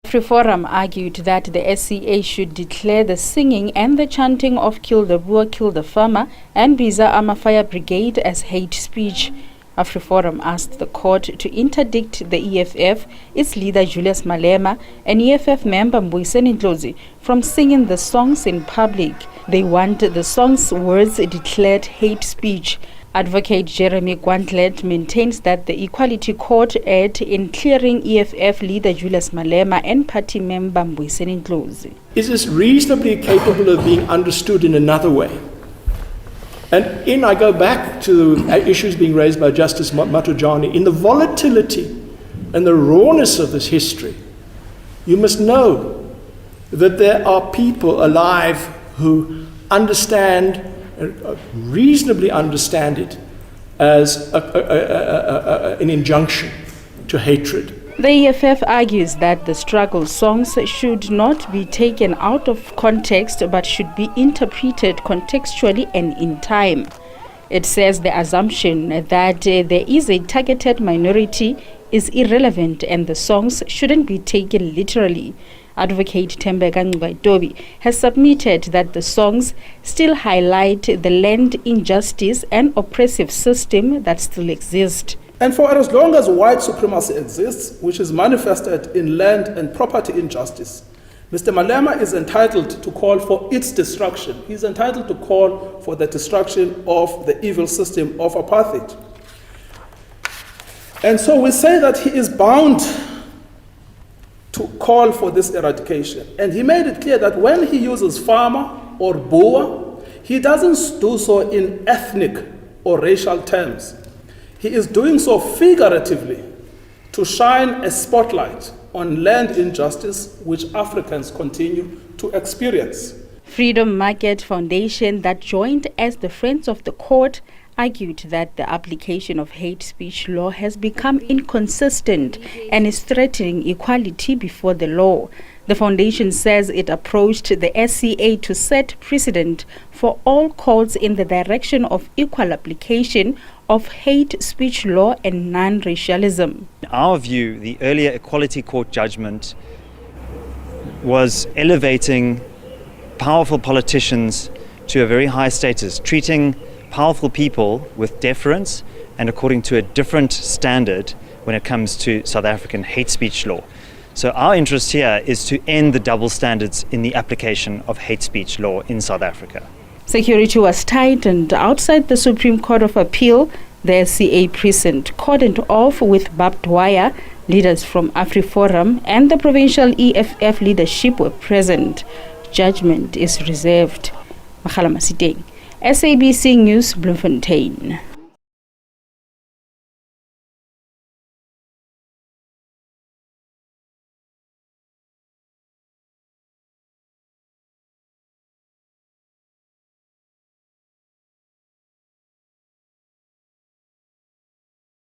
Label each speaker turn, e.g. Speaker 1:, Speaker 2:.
Speaker 1: AfriForum argued that the SCA should declare the singing and the chanting of Kill the Boer, Kill the Farmer and Biza Amafaya Brigade as hate speech. AfriForum asked the court to interdict the EFF, its leader Julius Malema, and EFF member Mbuyiseni Ndlozi from singing the songs in public. They want the song's words declared hate speech. Advocate Jeremy Gauntlett maintains that the Equality Court erred in clearing EFF leader Julius Malema and party member Mbuyiseni Ndlozi.
Speaker 2: It is reasonably capable of being understood in another way. And I go back to issues being raised by Justice Matujani. In the volatility and the rawness of this history, you must know that there are people alive who understand, reasonably understand it as an injunction to hatred.
Speaker 1: The EFF argues that the struggle songs should not be taken out of context but should be interpreted contextually and in time. It says the assumption that there is a targeted minority is irrelevant and the songs shouldn't be taken literally. Advocate Tembeka Ngwaitobi has submitted that the songs still highlight the land injustice and oppressive system that still exists.
Speaker 3: And for as long as white supremacy exists, which is manifested in land and property injustice, Mr. Malema is entitled to call for its destruction. He's entitled to call for the destruction of the evil system of apartheid. And so we say that he is bound to call for this eradication. And he made it clear that when he uses farmer or Boer, he doesn't do so in ethnic or racial terms. He is doing so figuratively to shine a spotlight on land injustice which Africans continue to experience.
Speaker 1: Freedom Market Foundation, that joined as the Friends of the Court, argued that the application of hate speech law has become inconsistent and is threatening equality before the law. The foundation says it approached the SCA to set precedent for all calls in the direction of equal application of hate speech law and non-racialism.
Speaker 4: In our view, the earlier Equality Court judgment was elevating powerful politicians to a very high status, treating powerful people with deference and according to a different standard when it comes to South African hate speech law. So our interest here is to end the double standards in the application of hate speech law in South Africa.
Speaker 1: Security was tightened outside the Supreme Court of Appeal. The SCA precinct cordoned off with barbed wire. Leaders from AfriForum and the provincial EFF leadership were present. Judgment is reserved. Makhala Masiteng, SABC News, Bloemfontein.